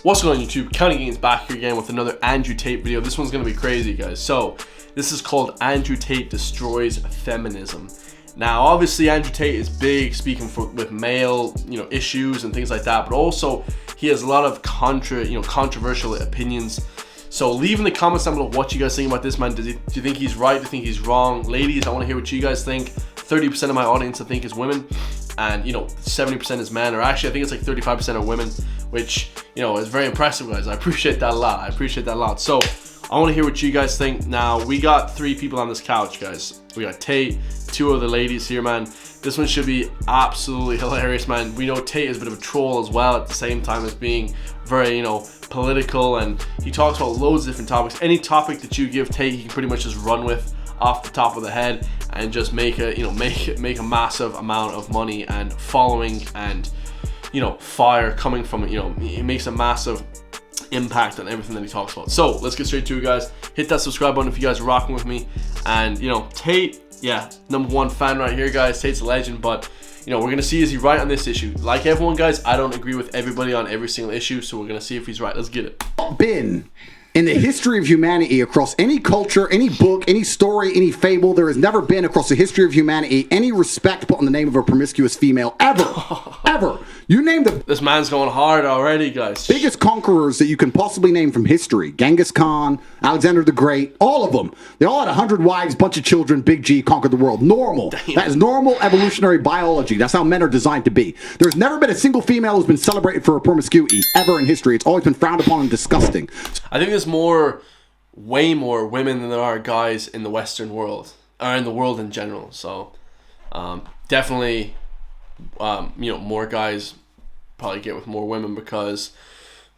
What's going on YouTube? Counting Gains back here again with another Andrew Tate video. This one's going to be crazy, guys. So this is called Andrew Tate Destroys Feminism. Now obviously Andrew Tate is big speaking with male issues and things like that, but also he has a lot of controversial opinions. So leave in the comments down below what you guys think about this man. Do you think he's right? Do you think he's wrong? Ladies, I want to hear what you guys think. 30% of my audience I think is women, and 70% is men, or actually I think it's like 35% are women, which is very impressive, guys. I appreciate that a lot. So I want to hear what you guys think. Now we got 3 people on this couch, guys. We got Tate, 2 of the ladies here, man. This one should be absolutely hilarious, man. We know Tate is a bit of a troll as well, at the same time as being very political, and he talks about loads of different topics. Any topic that you give Tate, he can pretty much just run with off the top of the head and just make a make a massive amount of money and following and fire coming from it. It makes a massive impact on everything that he talks about. So let's get straight to it, guys. Hit that subscribe button if you guys are rocking with me. And Tate, yeah, #1 fan right here, guys. Tate's a legend, but we're gonna see, is he right on this issue? Like everyone, guys, I don't agree with everybody on every single issue, so we're gonna see if he's right. Let's get it. Been in the history of humanity, across any culture, any book, any story, any fable, there has never been across the history of humanity any respect put on the name of a promiscuous female, ever. Ever. You name This man's going hard already, guys. Biggest conquerors that you can possibly name from history: Genghis Khan, Alexander the Great, all of them. They all had 100 wives, bunch of children, Big G, conquered the world. Normal. Damn. That is normal evolutionary biology. That's how men are designed to be. There's never been a single female who's been celebrated for her promiscuity ever in history. It's always been frowned upon and disgusting. I think there's way more women than there are guys in the Western world, or in the world in general. So definitely more guys probably get with more women because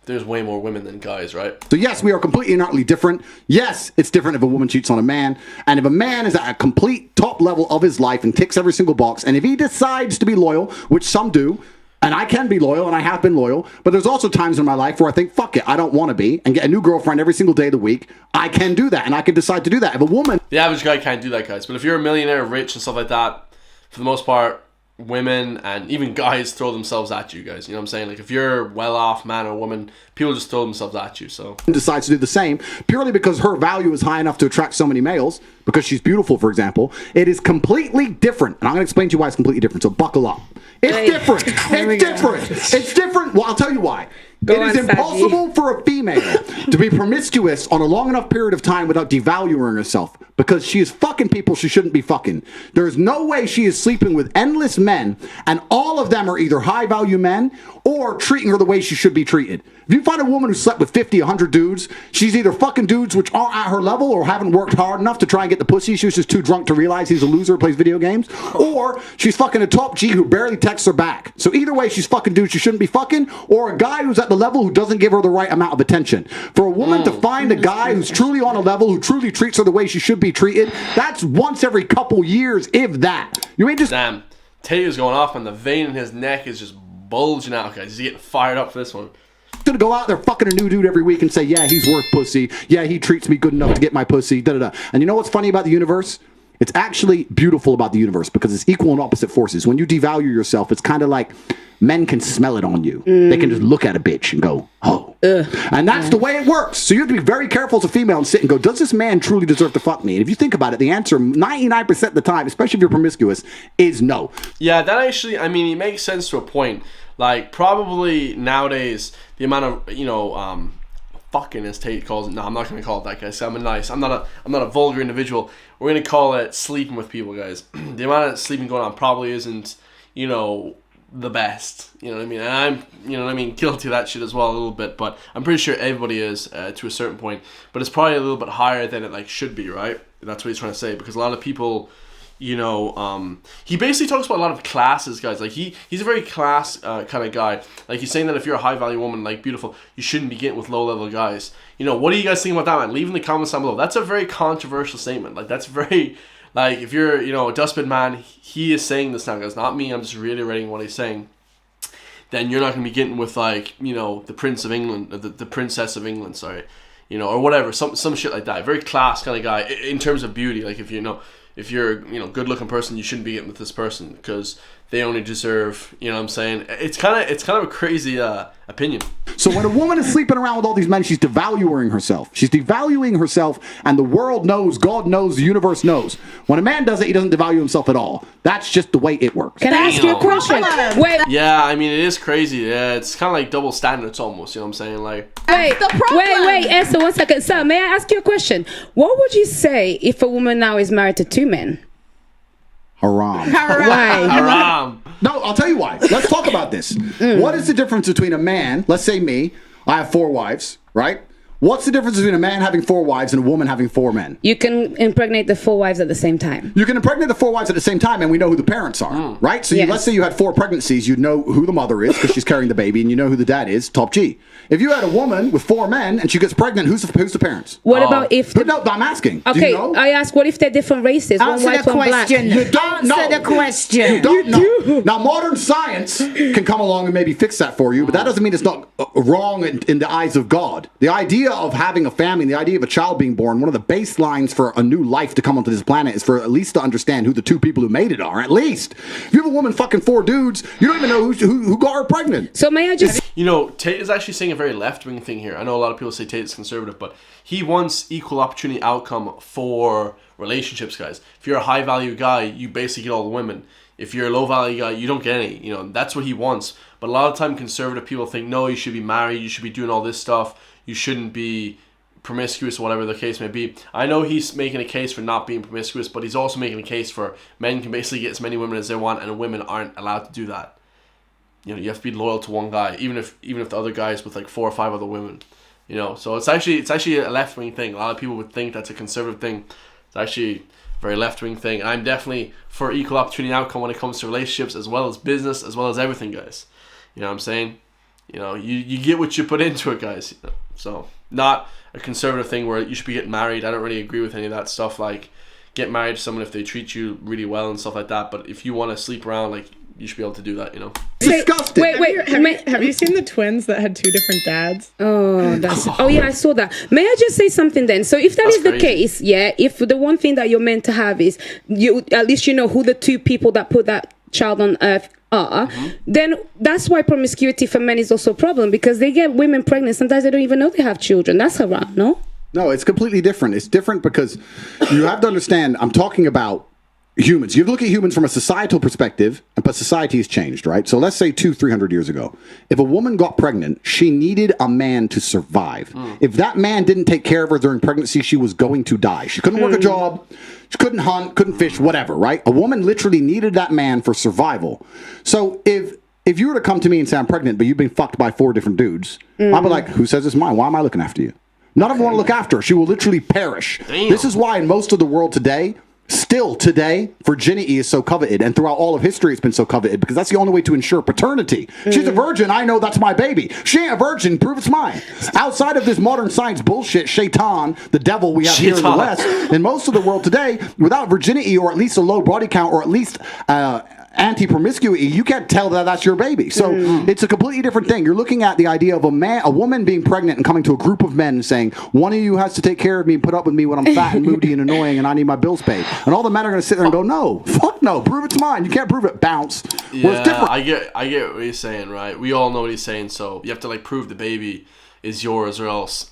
there's way more women than guys, right? So yes, we are completely and utterly different. Yes, it's different if a woman cheats on a man, and if a man is at a complete top level of his life and ticks every single box, and if he decides to be loyal, which some do, and I can be loyal, and I have been loyal, but there's also times in my life where I think, fuck it, I don't want to be, and get a new girlfriend every single day of the week. I can do that, and I can decide to do that. If a woman... The average guy can't do that, guys. But if you're a millionaire, rich, and stuff like that, for the most part, women and even guys throw themselves at you, guys. You know what I'm saying? Like, if you're well-off man or woman, people just throw themselves at you, so... decides to do the same, purely because her value is high enough to attract so many males, because she's beautiful, for example. It is completely different, and I'm going to explain to you why it's completely different, so buckle up. It's different. It's different. It's different. Well, I'll tell you why. It is impossible for a female to be promiscuous on a long enough period of time without devaluing herself, because she is fucking people she shouldn't be fucking. There is no way she is sleeping with endless men, and all of them are either high-value men or treating her the way she should be treated. If you find a woman who slept with 50, 100 dudes, she's either fucking dudes which aren't at her level or haven't worked hard enough to try and get the pussy. She was just too drunk to realize he's a loser who plays video games. Or she's fucking a top G who barely texts her back. So either way, she's fucking dudes she shouldn't be fucking, or a guy who's at the level who doesn't give her the right amount of attention. For a woman to find a guy who's truly on a level, who truly treats her the way she should be treated, that's once every couple years, if that. You ain't just... Damn. Tate is going off and the vein in his neck is just bulging out, guys. He's getting fired up for this one. Gonna go out there fucking a new dude every week and say, yeah, he's worth pussy. Yeah, he treats me good enough to get my pussy. Da da da. And you know what's funny about the universe? It's actually beautiful about the universe because it's equal and opposite forces. When you devalue yourself, it's kind of like men can smell it on you. They can just look at a bitch and go, oh. And that's the way it works. So you have to be very careful as a female and sit and go, does this man truly deserve to fuck me? And if you think about it, the answer 99% of the time, especially if you're promiscuous, is no. Yeah, that actually, I mean, it makes sense to a point. Like, probably nowadays, the amount of, fucking, as Tate calls it. No, I'm not going to call it that, guys. I'm not a vulgar individual. We're going to call it sleeping with people, guys. The amount of sleeping going on probably isn't, the best. You know what I mean? And I'm, guilty of that shit as well a little bit. But I'm pretty sure everybody is to a certain point. But it's probably a little bit higher than it, should be, right? That's what he's trying to say. Because a lot of people... he basically talks about a lot of classes, guys. Like he's a very class kind of guy. Like he's saying that if you're a high value woman, like beautiful, you shouldn't be getting with low level guys. What do you guys think about that, man? Leave in the comments down below. That's a very controversial statement. Like that's very, like if you're a dustbin man, he is saying this now, guys. Not me. I'm just reiterating what he's saying. Then you're not gonna be getting with the Prince of England, the Princess of England, sorry, or whatever, some shit like that. Very class kind of guy in terms of beauty. Like if you're a good looking person, you shouldn't be getting with this person because they only deserve, you know what I'm saying? It's kind of a crazy opinion. So when a woman is sleeping around with all these men, she's devaluing herself. She's devaluing herself, and the world knows, God knows, the universe knows. When a man does it, he doesn't devalue himself at all. That's just the way it works. Can I ask you a question? Wait. Yeah, I mean, it is crazy. Yeah, it's kind of like double standards almost, you know what I'm saying? Like, Wait, Esther, 1 second. Sir, may I ask you a question? What would you say if a woman now is married to 2 men? Haram. Why? haram. No, I'll tell you why. Let's talk about this. What is the difference between a man, let's say me, I have 4 wives, right? What's the difference between a man having 4 wives and a woman having 4 men? You can impregnate the 4 wives at the same time. You can impregnate the 4 wives at the same time, and we know who the parents are, right? So Yes. let's say you had 4 pregnancies, you know who the mother is because she's carrying the baby, and you know who the dad is, top G. If you had a woman with 4 men and she gets pregnant, who's the parents? What about if... But no, I'm asking. Do Okay, you know? I ask, what if they're different races? One Answer white, the one black. question. You don't know. Answer the question. You don't know. Now, modern science can come along and maybe fix that for you, but that doesn't mean it's not wrong in the eyes of God. The idea of having a family, the idea of a child being born, one of the baselines for a new life to come onto this planet is for at least to understand who the 2 people who made it are. At least. If you have a woman fucking 4 dudes, you don't even know who got her pregnant. So may I just... You know, Tate is actually saying a very left-wing thing here. I know a lot of people say Tate is conservative, but he wants equal opportunity outcome for relationships, guys. If you're a high-value guy, you basically get all the women. If you're a low-value guy, you don't get any. You know, that's what he wants. But a lot of time, conservative people think, no, you should be married, you should be doing all this stuff, you shouldn't be promiscuous, whatever the case may be. I know he's making a case for not being promiscuous, but he's also making a case for men can basically get as many women as they want, and women aren't allowed to do that. You know, you have to be loyal to one guy, even if the other guy is with like 4 or 5 other women. You know, so it's actually a left wing thing. A lot of people would think that's a conservative thing. It's actually a very left wing thing. And I'm definitely for equal opportunity outcome when it comes to relationships, as well as business, as well as everything, guys. You know what I'm saying? You know, you get what you put into it, guys. You know? So not a conservative thing where you should be getting married. I don't really agree with any of that stuff. Like, get married to someone if they treat you really well and stuff like that. But if you want to sleep around, like, you should be able to do that, you know. Disgusting. Have you seen the twins that had 2 different dads? Oh yeah, I saw that. May I just say something then? So if that's the case, yeah, if the one thing that you're meant to have is you, at least you know who the 2 people that put that child on earth are, then that's why promiscuity for men is also a problem, because they get women pregnant. Sometimes they don't even know they have children. That's haram, no? No, it's completely different. It's different because you have to understand, I'm talking about humans. You look at humans from a societal perspective, but society has changed, right? So let's say 200-300 years ago, if a woman got pregnant, she needed a man to survive. If that man didn't take care of her during pregnancy, she was going to die. She couldn't work a job, she couldn't hunt, couldn't fish, whatever, right? A woman literally needed that man for survival. So if you were to come to me and say I'm pregnant, but you've been fucked by 4 different dudes, I'd be like, who says it's mine? Why am I looking after you? None of them want to look after her. She will literally perish. Damn. This is why in most of the world today, still today, virginity is so coveted, and throughout all of history it's been so coveted, because that's the only way to ensure paternity. She's a virgin, I know that's my baby. She ain't a virgin, prove it's mine. Outside of this modern science bullshit, Shaitan, the devil we have here in the West, in most of the world today, without virginity, or at least a low body count, or at least anti-promiscuity, you can't tell that that's your baby. So it's a completely different thing. You're looking at the idea of a woman being pregnant and coming to a group of men and saying, one of you has to take care of me and put up with me when I'm fat and moody and annoying and I need my bills paid. And all the men are going to sit there and go, no, fuck no, prove it's mine. You can't prove it, bounce. Yeah, it's different. I get what he's saying, right? We all know what he's saying, so you have to like prove the baby is yours, or else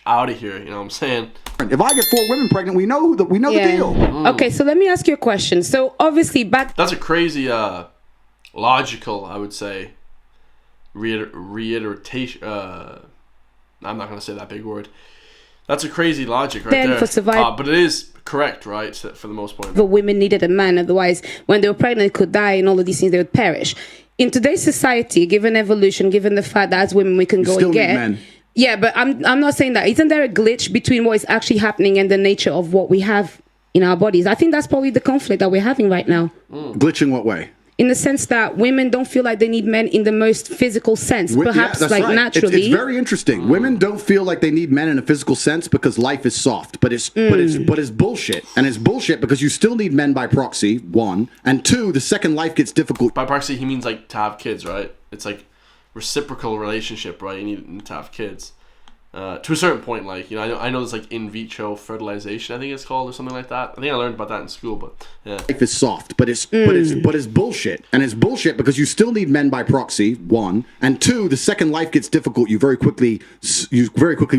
out of here. You know what I'm saying? If I get 4 women pregnant, we know the deal. Okay, so let me ask you a question. So obviously That's a crazy logical, I would say, reiteration. I'm not gonna say that big word. That's a crazy logic right Then there. for survival, but it is correct, right? For the most part. the women needed a man, otherwise when they were pregnant could die and all of these things, they would perish. In today's society, given evolution, given the fact that as women we can go still and get need men. Yeah, but I'm not saying that. Isn't there a glitch between what is actually happening and the nature of what we have in our bodies? I think that's probably the conflict that we're having right now. Glitching what way? In the sense that women don't feel like they need men in the most physical sense, perhaps that's like right. naturally. It's very interesting. Women don't feel like they need men in a physical sense because life is soft, but it's bullshit. And it's bullshit because you still need men by proxy, 1, and 2, the second life gets difficult. By proxy, he means like to have kids, right? It's like reciprocal relationship, right? You need to have kids. To a certain point, like, you know, I know there's like in vitro fertilization, I think it's called, or something like that. I think I learned about that in school, but yeah. Life is soft, but it's bullshit, and it's bullshit because you still need men by proxy. One, and two, the second life gets difficult, you very quickly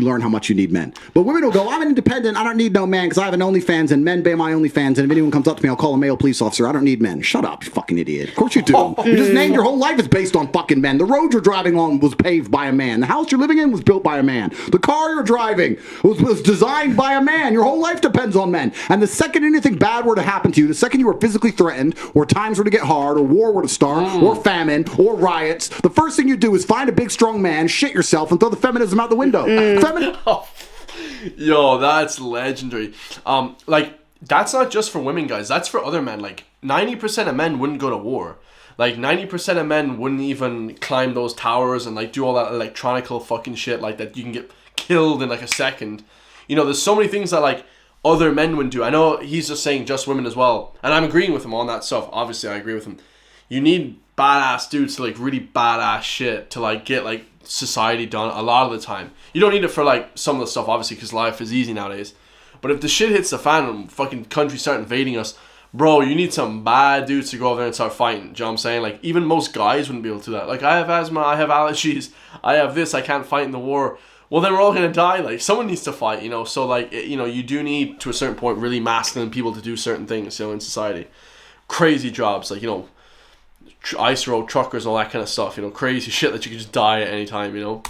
learn how much you need men. But women will go, I'm an independent, I don't need no man because I have an OnlyFans, and men pay my OnlyFans, and if anyone comes up to me, I'll call a male police officer. I don't need men. Shut up, you fucking idiot. Of course you do. You just named your whole life is based on fucking men. The road you're driving on was paved by a man. The house you're living in was built by a man. The car you're driving was designed by a man. Your whole life depends on men. And the second anything bad were to happen to you, the second you were physically threatened, or times were to get hard, or war were to start, or famine, or riots, the first thing you do is find a big strong man, shit yourself, and throw the feminism out the window. Yo, that's legendary. Like, that's not just for women, guys. That's for other men. Like, 90% of men wouldn't go to war. Like, 90% of men wouldn't even climb those towers and, like, do all that electronical fucking shit like that. You can get killed in, like, a second. You know, there's so many things that, like, other men wouldn't do. I know he's just saying just women as well. And I'm agreeing with him on that stuff. Obviously, I agree with him. You need badass dudes to, like, really badass shit to, like, get, like, society done a lot of the time. You don't need it for, like, some of the stuff, obviously, because life is easy nowadays. But if the shit hits the fan and fucking countries start invading us, bro, you need some bad dudes to go over there and start fighting. Do you know what I'm saying? Like, even most guys wouldn't be able to do that. Like, I have asthma, I have allergies, I have this, I can't fight in the war. Well, then we're all going to die. Like, someone needs to fight, you know? So, like, you know, you do need, to a certain point, really masculine people to do certain things, you know, in society. Crazy jobs, like, you know, ice road truckers, all that kind of stuff, you know, crazy shit that you can just die at any time, you know?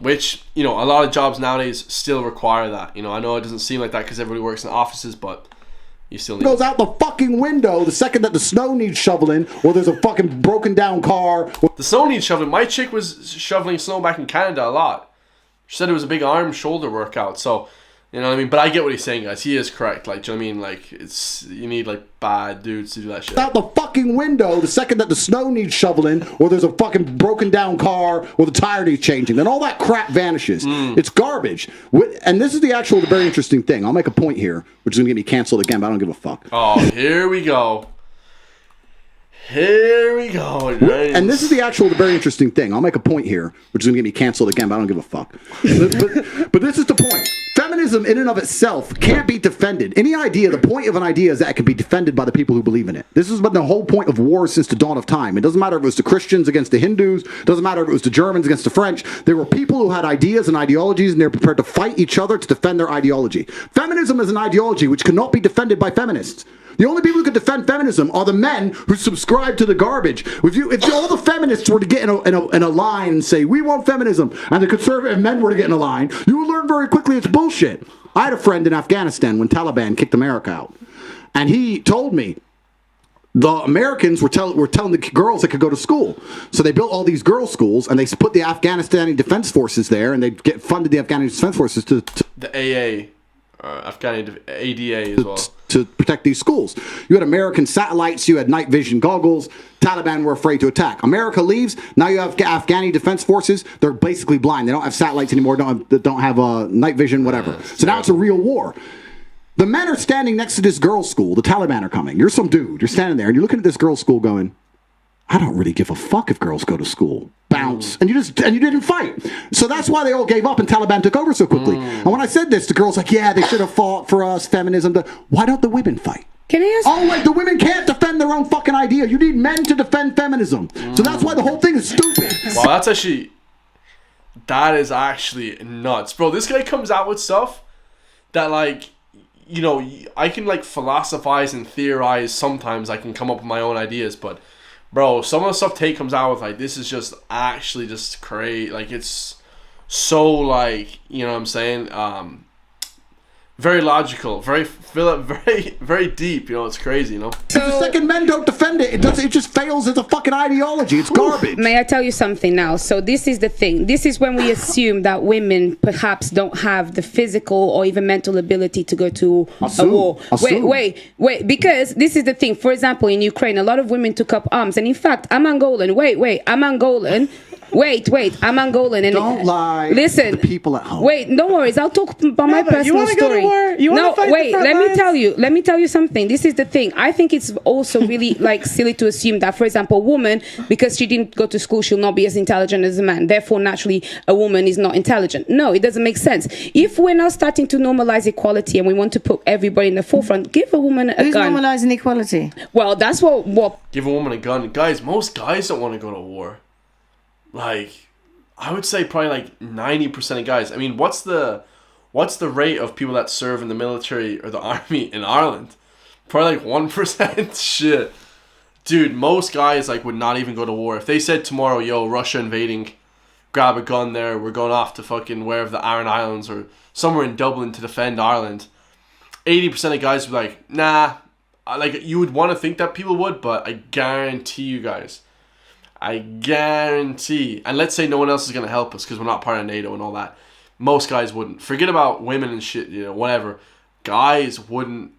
Which, you know, a lot of jobs nowadays still require that. You know, I know it doesn't seem like that because everybody works in offices, but you still need goes out the fucking window the second that the snow needs shoveling, or there's a fucking broken down car. The snow needs shoveling. My chick was shoveling snow back in Canada a lot. She said it was a big arm shoulder workout. So, you know what I mean? But I get what he's saying, guys. He is correct. Like, do you know what I mean? Like, it's, you need, like, bad dudes to do that shit. Out the fucking window the second that the snow needs shoveling, or there's a fucking broken down car, or the tire needs changing. Then all that crap vanishes. It's garbage. And this is the very interesting thing. I'll make a point here, which is going to get me canceled again, but I don't give a fuck. Oh, here we go. Here we go. Nice. And this is the very interesting thing. I'll make a point here, which is going to get me canceled again, but I don't give a fuck. but this is the point. Feminism in and of itself can't be defended. The point of an idea is that it can be defended by the people who believe in it. This has been the whole point of war since the dawn of time. It doesn't matter if it was the Christians against the Hindus. It doesn't matter if it was the Germans against the French. There were people who had ideas and ideologies, and they were prepared to fight each other to defend their ideology. Feminism is an ideology which cannot be defended by feminists. The only people who can defend feminism are the men who subscribe to the garbage. If all the feminists were to get in a line and say, we want feminism, and the conservative men were to get in a line, you would learn very quickly it's bullshit. I had a friend in Afghanistan when Taliban kicked America out. And he told me the Americans were telling the girls they could go to school. So they built all these girls' schools, and they put the Afghanistani Defense Forces there, and they funded the Afghanistani Defense Forces to the AA. Afghani ADA as well. To protect these schools. You had American satellites, you had night vision goggles. Taliban were afraid to attack. America leaves, now you have Afghani Defense Forces. They're basically blind. They don't have satellites anymore, don't have night vision, whatever. So now it's a real war. The men are standing next to this girls' school. The Taliban are coming. You're some dude. You're standing there, and you're looking at this girls' school going, I don't really give a fuck if girls go to school. Bounce. And you didn't fight. So that's why they all gave up and Taliban took over so quickly. And when I said this, the girls like, yeah, they should have fought for us, feminism. Why don't the women fight? Can I ask? Oh, wait, the women can't defend their own fucking idea. You need men to defend feminism. So that's why the whole thing is stupid. Wow, that is actually nuts. Bro, this guy comes out with stuff that, like, you know, I can, like, philosophize and theorize. Sometimes I can come up with my own ideas, but bro, some of the stuff Tate comes out with, like, this is just actually just crazy. Like, it's so, like, you know what I'm saying? Very logical, very deep. You know, it's crazy. You know. So, if the second men don't defend it, it just fails as a fucking ideology. It's garbage. May I tell you something now? So this is the thing. This is when we assume that women perhaps don't have the physical or even mental ability to go to a war. Wait. Because this is the thing. For example, in Ukraine, a lot of women took up arms, and in fact, I'm Angolan. I'm Angolan. Wait. I'm Angolan, and Don't lie. Listen, to the people at home. Wait, no worries. I'll talk about my but personal you want to go story. to war? You want to fight wait. the front Let me lines? tell you. Let me tell you something. This is the thing. I think it's also really like silly to assume that, for example, a woman, because she didn't go to school, she'll not be as intelligent as a man. Therefore, naturally, a woman is not intelligent. No, it doesn't make sense. If we're now starting to normalize equality and we want to put everybody in the forefront, give a woman a Who's gun. normalizing equality? Well, that's what Give a woman a gun. Guys, most guys don't want to go to war. Like, I would say probably like 90% of guys. I mean, what's the rate of people that serve in the military or the army in Ireland? Probably like 1%. Shit. Dude, most guys like would not even go to war. If they said tomorrow, yo, Russia invading, grab a gun there, we're going off to fucking wherever the Aran Islands or somewhere in Dublin to defend Ireland, 80% of guys would be like, nah. Like, you would want to think that people would, but I guarantee you guys, and let's say no one else is going to help us because we're not part of NATO and all that, most guys wouldn't. Forget about women and shit, you know, whatever. Guys wouldn't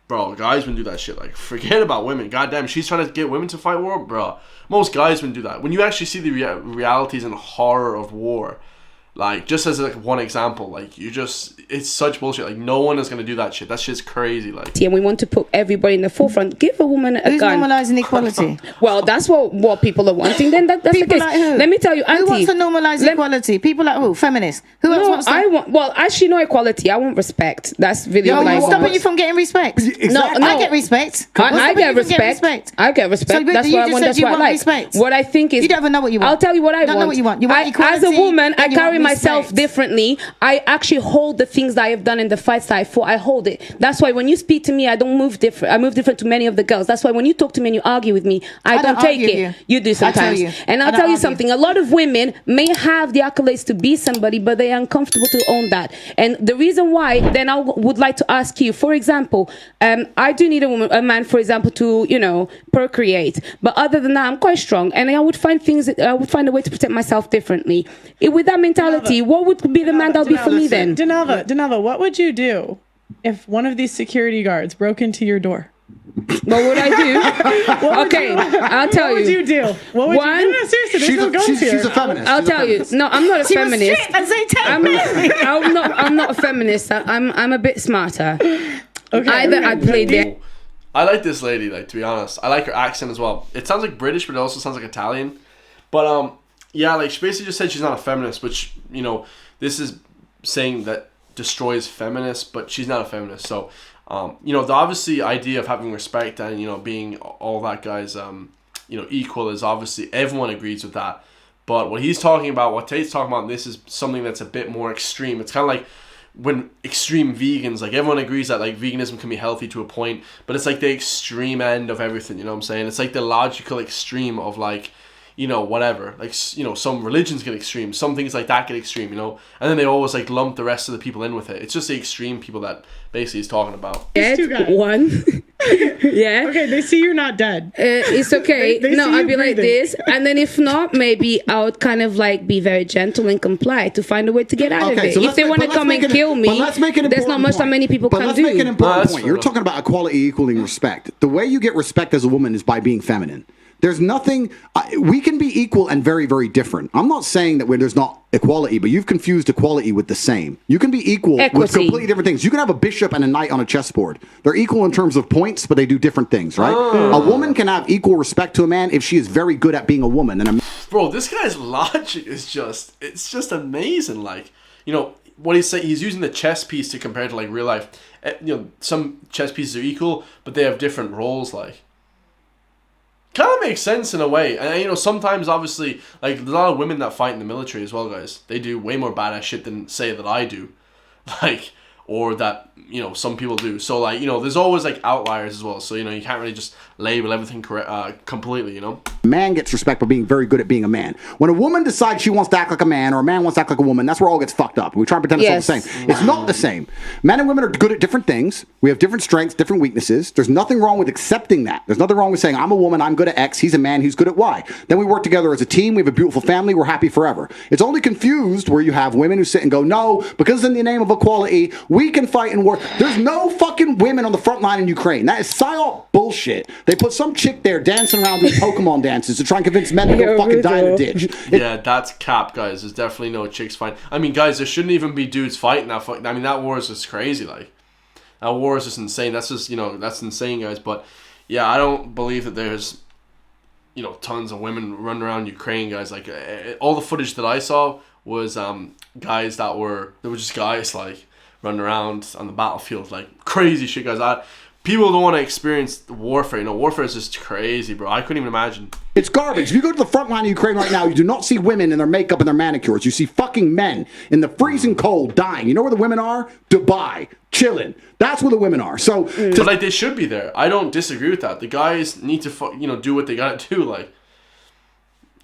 do that shit. Like, forget about women. Goddamn, she's trying to get women to fight war, bro. Most guys wouldn't do that. When you actually see the realities and horror of war, like, just as like one example, like, it's such bullshit. Like, no one is gonna do that shit. That shit's crazy. Like, and we want to put everybody in the forefront. Give a woman a Who's gun. normalizing equality? Well, that's what people are wanting. Then that's People the case. like who? Let me tell you, Auntie. Who wants to normalize equality? People like who? Feminists. Who else No, wants to? I want. Well, actually, no equality. I want respect. That's really Yeah, what I you want. stopping you from getting respect. Exactly. No. I get respect. I What's get stopping you from getting respect. I get respect. So, but That's you what I just want. said That's you what I want like. respect. What I think is, You don't even know what you want. I'll tell you what I don't want. know what you want. You want As a equality, woman, I and you carry want myself respect. differently. I actually hold the things that I have done in the fights that I fought. I hold it. That's why when you speak to me, I don't move different. I move different to many of the girls. That's why when you talk to me and you argue with me, I don't take argue it. with You do I tell sometimes. you. And I I'll don't tell you argue. something. A lot of women may have the accolades to be somebody, but they are uncomfortable to own that. And the reason why, then I would like to ask you, for example, I do need a man, for example, to, you know, procreate. But other than that, I'm quite strong, and I would find a way to protect myself differently. With that mentality, what would be the man that would be for me then? Denava, what would you do if one of these security guards broke into your door? What would I do? Okay, I'll tell you. What would you do? What would One, you do? No, seriously, there's no guns here. She's a feminist. I'll She's a tell you. feminist. No, I'm not a She was feminist. strict and say, "Take I'm me." not a feminist. I'm a bit smarter. Okay, Either I played there. I like this lady, like, to be honest. I like her accent as well. It sounds like British, but it also sounds like Italian. But yeah, like, she basically just said she's not a feminist, which, you know, this is saying that destroys feminists, but she's not a feminist. So, you know, the obviously idea of having respect and, you know, being all that guys, you know, equal is obviously, everyone agrees with that. But what he's talking about, what Tate's talking about, this is something that's a bit more extreme. It's kind of like when extreme vegans, like, everyone agrees that, like, veganism can be healthy to a point, but it's like the extreme end of everything, you know what I'm saying? It's like the logical extreme of, like, you know, whatever. Like, you know, some religions get extreme, some things like that get extreme, you know, and then they always, like, lump the rest of the people in with it. It's just the extreme people that basically he's talking about. These two guys. One. Yeah. Okay, they see you're not dead. It's okay. They No, see I'd you be like breathing. this, and then if not, maybe I would kind of like be very gentle and comply to find a way to get out of it. so If let's they make- want to but let's come make and it- kill but me, let's make an there's not important much that point. many people but can let's do. make an No, important that's point. fair You're enough. talking about equality equaling respect. The way you get respect as a woman is by being feminine. There's nothing. We can be equal and very, very different. I'm not saying that where there's not equality, but you've confused equality with the same. You can be equal with Equity. completely different things. You can have a bishop and a knight on a chessboard. They're equal in terms of points, but they do different things, right? A woman can have equal respect to a man if she is very good at being a woman. And Bro, this guy's logic is just, it's just amazing. Like, you know, what he's saying, he's using the chess piece to compare to, like, real life. You know, some chess pieces are equal, but they have different roles, like. Kind of makes sense in a way. And, you know, sometimes, obviously, like, there's a lot of women that fight in the military as well, guys. They do way more badass shit than, say, that I do. Like, or that, you know, some people do. So, like, you know, there's always, like, outliers as well. So, you know, you can't really just label everything completely, you know? a man gets respect for being very good at being a man. When a woman decides she wants to act like a man or a man wants to act like a woman, that's where all gets fucked up. We try and pretend it's all the Yes. same. It's not the same. Men and women are good at different things. We have different strengths, different weaknesses. There's nothing wrong with accepting that. There's nothing wrong with saying, I'm a woman, I'm good at X, he's a man, he's good at Y. Then we work together as a team, we have a beautiful family, we're happy forever. It's only confused where you have women who sit and go, no, because in the name of equality, we can fight in war. There's no fucking women on the front line in Ukraine. That is psyop bullshit. They put some chick there dancing around doing Pokemon dance. dances to try and convince men to go fucking die in a ditch. Yeah, that's cap, guys. There's definitely no chicks fighting. I mean, guys, there shouldn't even be dudes fighting that fight. I mean, that war is just crazy. Like, that war is just insane. That's just, that's insane, guys. But yeah, I don't believe that there's, tons of women running around Ukraine, guys. Like, all the footage that I saw was guys that were just guys like running around on the battlefield, like crazy shit, guys. People don't want to experience warfare. Warfare is just crazy, bro. I couldn't even imagine. It's garbage. If you go to the front line of Ukraine right now, you do not see women in their makeup and their manicures. You see fucking men in the freezing cold dying. You know where the women are? Dubai, chilling. That's where the women are. So, but like, they should be there. I don't disagree with that. The guys need to, do what they gotta do. Like,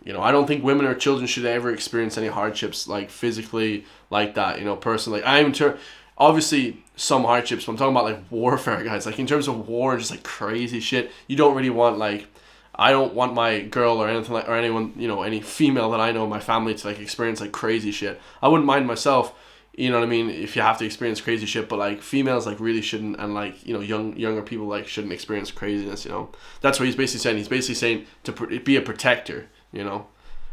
I don't think women or children should ever experience any hardships, like physically, like that. Personally, obviously some hardships, but I'm talking about like warfare, guys. Like, in terms of war and just like crazy shit, you don't really want, like, I don't want my girl or anything like, or anyone, any female that I know in my family to like experience like crazy shit. I wouldn't mind myself, you know what I mean, if you have to experience crazy shit, but like females like really shouldn't, and like, younger people like shouldn't experience craziness. That's what he's basically saying. He's basically saying to be a protector.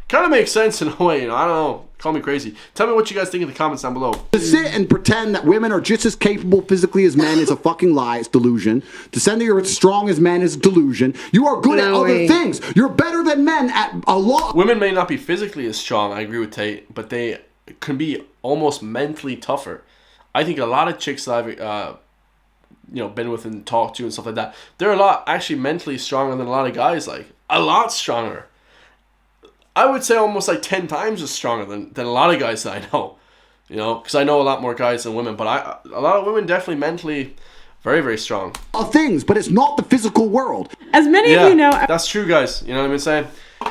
Kind of makes sense in a way. I don't know. Call me crazy. Tell me what you guys think in the comments down below. To sit and pretend that women are just as capable physically as men is a fucking lie. It's delusion. To say that you're as strong as men is delusion. You are good at other things. You're better than men at a lot. Women may not be physically as strong, I agree with Tate, but they can be almost mentally tougher. I think a lot of chicks that I've been with and talked to and stuff like that, they're a lot actually mentally stronger than a lot of guys. Like, a lot stronger. I would say almost like 10 times as stronger than a lot of guys that I know. Because I know a lot more guys than women, but a lot of women definitely mentally very, very strong. Things, but it's not the physical world. As many of you know, that's true, guys. You know what I'm saying?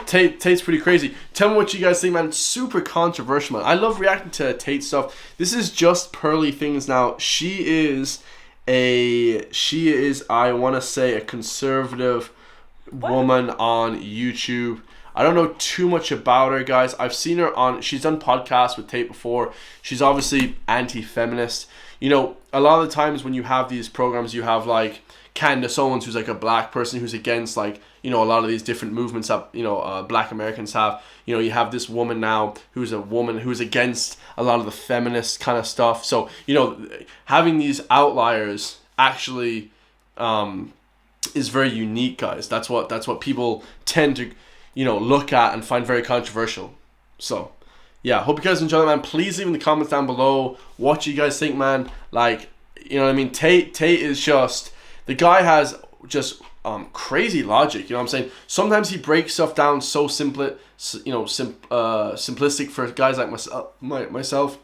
Tate's pretty crazy. Tell me what you guys think, man. Super controversial, man. I love reacting to Tate stuff. This is just Pearly Things now. She is, I want to say, a conservative woman on YouTube. I don't know too much about her, guys. I've seen her she's done podcasts with Tate before. She's obviously anti-feminist. A lot of the times when you have these programs, you have like Candace Owens, who's like a black person who's against like, a lot of these different movements that, black Americans have. You have this woman now who's a woman who's against a lot of the feminist kind of stuff. So, having these outliers actually is very unique, guys. That's what people tend to look at and find very controversial. So, yeah, hope you guys enjoy it, man. Please leave in the comments down below what you guys think, man. Like, what I mean? Tate is just, the guy has just crazy logic. What I'm saying? Sometimes he breaks stuff down so simplistic for guys like myself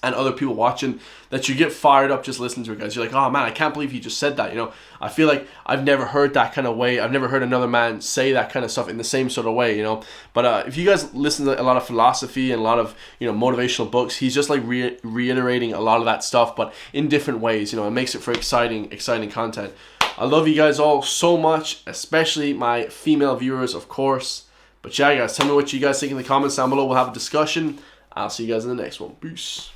and other people watching, that you get fired up just listening to it, guys. You're like, oh man, I can't believe he just said that. I feel like I've never heard that kind of way. I've never heard another man say that kind of stuff in the same sort of way, But if you guys listen to a lot of philosophy and a lot of, motivational books, he's just like reiterating a lot of that stuff, but in different ways. It makes it for exciting content. I love you guys all so much, especially my female viewers, of course. But yeah, guys, tell me what you guys think in the comments down below. We'll have a discussion. I'll see you guys in the next one. Peace.